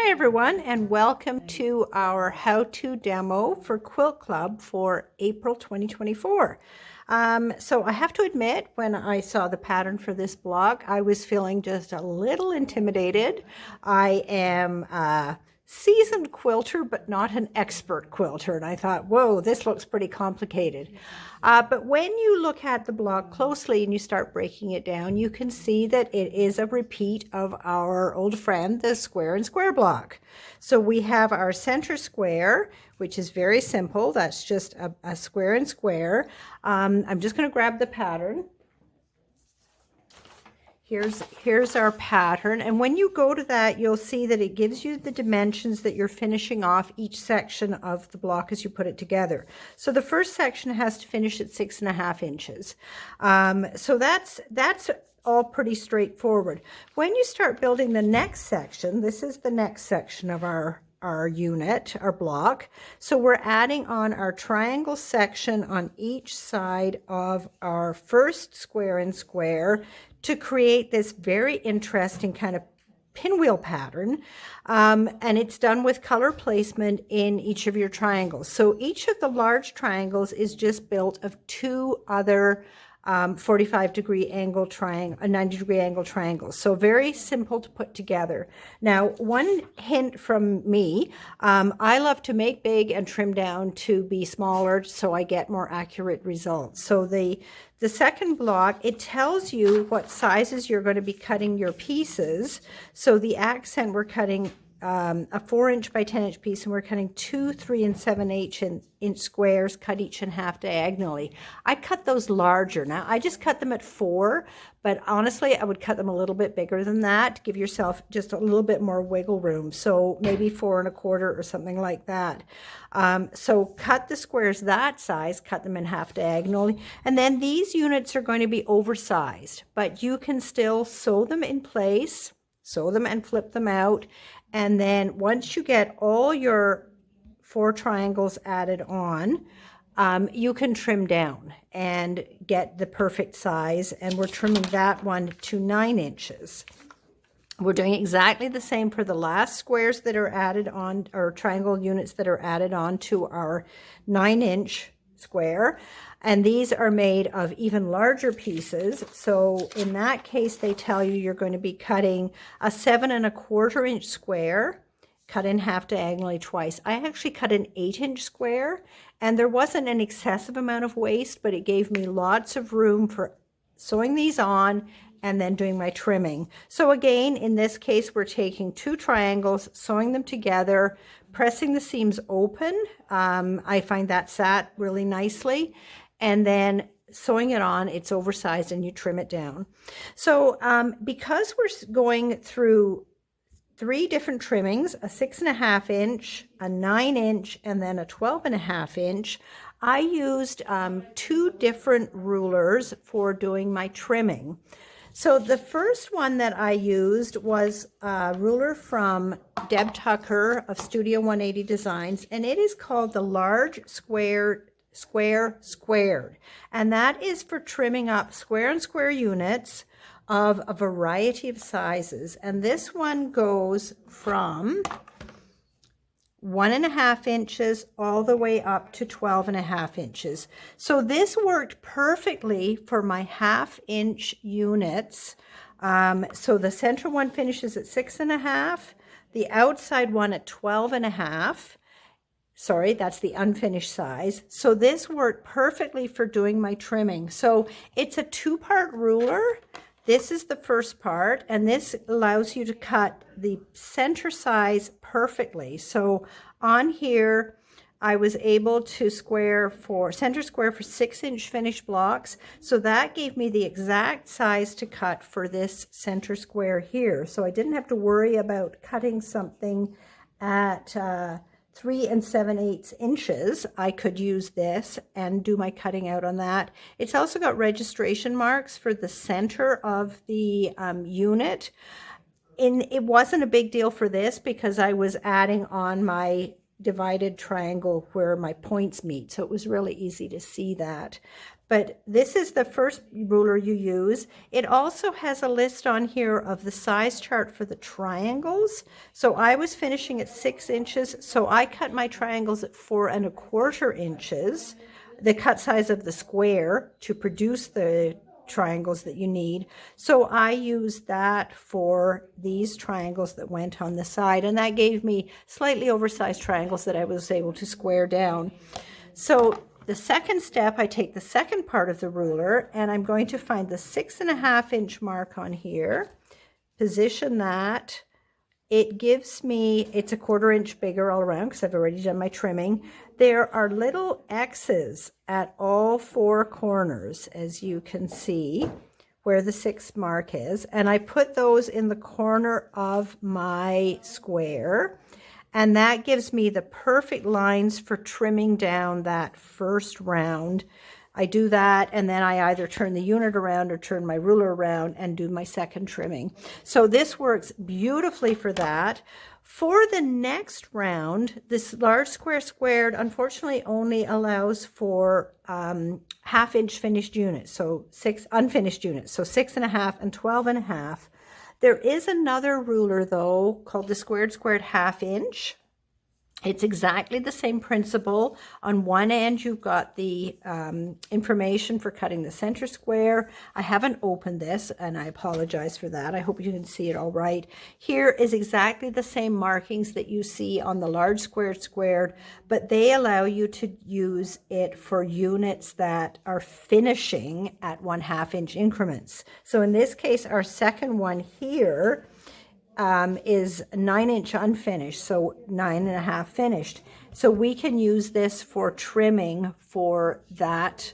Hi everyone, and welcome to our how-to demo for Quilt Club for April 2024. So I have to admit, when I saw the pattern for this block, I was feeling just a little intimidated. I am a seasoned quilter, but not an expert quilter, and I thought, whoa, this looks pretty complicated. But when you look at the block closely and you start breaking it down, you can see that it is a repeat of our old friend, the square and square block. So we have our center square, which is very simple. That's just a square and square. I'm just going to grab the pattern. Here's our pattern, and when you go to that, you'll see that it gives you the dimensions that you're finishing off each section of the block as you put it together. So the first section has to finish at 6.5 inches. So that's all pretty straightforward. When you start building the next section, this is the next section of our unit, our block. So we're adding on our triangle section on each side of our first square and square to create this very interesting kind of pinwheel pattern. And it's done with color placement in each of your triangles. So each of the large triangles is just built of two other 45-degree angle triangle, 90-degree angle triangles. So very simple to put together. Now, one hint from me, I love to make big and trim down to be smaller so I get more accurate results. So the second block, it tells you what sizes you're going to be cutting your pieces. So the accent, we're cutting a 4-inch by 10-inch piece, and we're cutting 2, 3, and 7/8 inch squares, cut each in half diagonally. I cut those larger. Now, I just cut them at 4, but honestly, I would cut them a little bit bigger than that to give yourself just a little bit more wiggle room. So maybe 4 1/4 or something like that. So cut the squares that size, cut them in half diagonally, and then these units are going to be oversized, but you can still sew them in place, sew them and flip them out. And then once you get all your 4 triangles added on, you can trim down and get the perfect size. And we're trimming that one to 9 inches. We're doing exactly the same for the last squares that are added on, or triangle units that are added on to our 9-inch square. And these are made of even larger pieces. So in that case, they tell you you're going to be cutting a 7 1/4 inch square, cut in half diagonally twice. I actually cut an 8-inch square, and there wasn't an excessive amount of waste, but it gave me lots of room for sewing these on and then doing my trimming. So again, in this case, we're taking 2 triangles, sewing them together, pressing the seams open. I find that sat really nicely. And then sewing it on, it's oversized, and you trim it down. So because we're going through 3 different trimmings, a 6.5 inch, a 9 inch, and then a 12.5 inch, I used 2 different rulers for doing my trimming. So the first one that I used was a ruler from Deb Tucker of Studio 180 Designs, and it is called the Large Square Squared, and that is for trimming up square and square units of a variety of sizes. And this one goes from 1.5 inches all the way up to 12.5 inches. So this worked perfectly for my 1/2-inch units. So the center one finishes at 6.5, the outside one at 12.5. Sorry, that's the unfinished size. So this worked perfectly for doing my trimming. So it's a 2-part ruler. This is the first part, and this allows you to cut the center size perfectly. So on here, I was able to center square for 6-inch finished blocks. So that gave me the exact size to cut for this center square here. So I didn't have to worry about cutting something at 3 7/8 inches. I could use this and do my cutting out on that. It's also got registration marks for the center of the unit. It wasn't a big deal for this because I was adding on my divided triangle where my points meet, so it was really easy to see that. but this is the first ruler you use. It also has a list on here of the size chart for the triangles. So I was finishing at 6 inches, so I cut my triangles at 4¼ inches, the cut size of the square to produce the triangles that you need. So I used that for these triangles that went on the side, and that gave me slightly oversized triangles that I was able to square down. So the second step, I take the second part of the ruler and I'm going to find the 6½ inch mark on here, position that. It gives me, it's a 1/4 inch bigger all around because I've already done my trimming. There are little X's at all 4 corners, as you can see, where the 6 mark is. And I put those in the corner of my square. And that gives me the perfect lines for trimming down that first round. I do that, and then I either turn the unit around or turn my ruler around and do my second trimming. So this works beautifully for that. For the next round, this large square squared unfortunately only allows for 1/2 inch finished units, so 6 unfinished units, so 6½ and 12½. There is another ruler though called the squared 1/2 inch. It's exactly the same principle. On one end, you've got the information for cutting the center square. I haven't opened this, and I apologize for that. I hope you can see it all right. Here is exactly the same markings that you see on the large squared squared, but they allow you to use it for units that are finishing at 1/2 inch increments. So in this case, our second one here is 9 inch unfinished, so 9½ finished. So we can use this for trimming for that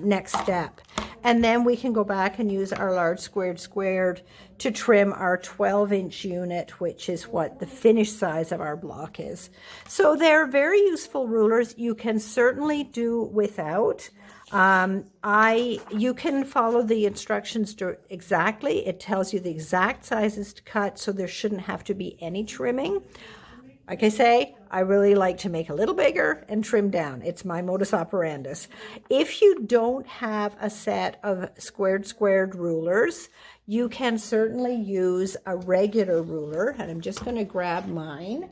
next step. And then we can go back and use our large squared squared to trim our 12 inch unit, which is what the finished size of our block is. So they're very useful rulers. You can certainly do without. You can follow the instructions exactly. It tells you the exact sizes to cut, so there shouldn't have to be any trimming. Like I say, I really like to make a little bigger and trim down. It's my modus operandus. If you don't have a set of squared rulers, you can certainly use a regular ruler, and I'm just going to grab mine.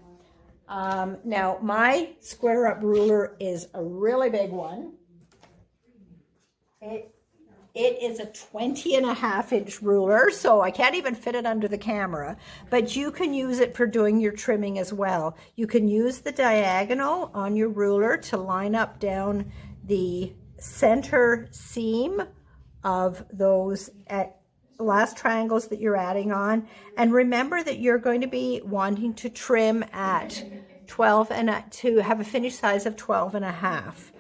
Now, my square up ruler is a really big one. It is a 20½ inch ruler, so I can't even fit it under the camera, but you can use it for doing your trimming as well. You can use the diagonal on your ruler to line up down the center seam of those last triangles that you're adding on. And remember that you're going to be wanting to trim at 12 and to have a finished size of 12½.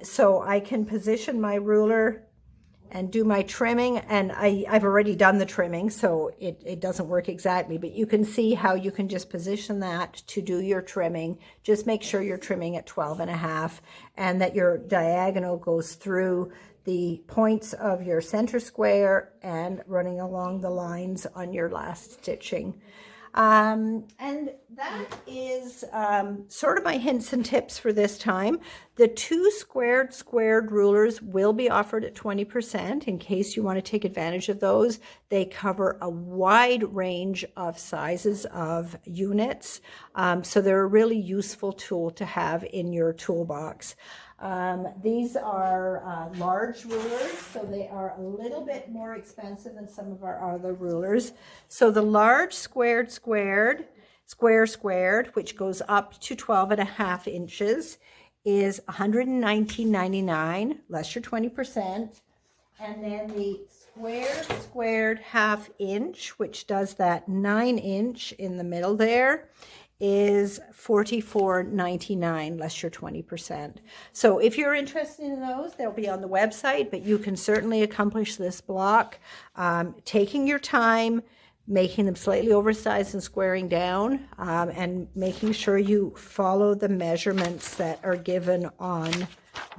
So I can position my ruler and do my trimming, and I've already done the trimming, so it doesn't work exactly, but you can see how you can just position that to do your trimming. Just make sure you're trimming at 12½, and that your diagonal goes through the points of your center square and running along the lines on your last stitching. And that is sort of my hints and tips for this time. The 2 squared rulers will be offered at 20% in case you want to take advantage of those. They cover a wide range of sizes of units, so they're a really useful tool to have in your toolbox. These are large rulers, so they are a little bit more expensive than some of our other rulers. So the large squared, which goes up to 12½ inches, is $119.99 less your 20%. And then the squared 1/2 inch, which does that 9 inch in the middle there, is $44.99 less your 20%. So if you're interested in those, they'll be on the website, but you can certainly accomplish this block taking your time, making them slightly oversized and squaring down, and making sure you follow the measurements that are given on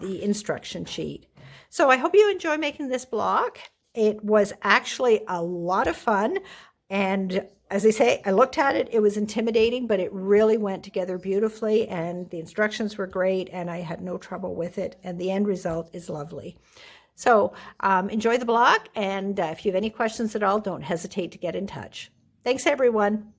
the instruction sheet. So I hope you enjoy making this block. It was actually a lot of fun, and as I say, I looked at it, it was intimidating, but it really went together beautifully, and the instructions were great, and I had no trouble with it, and the end result is lovely. So enjoy the block, and if you have any questions at all, don't hesitate to get in touch. Thanks, everyone.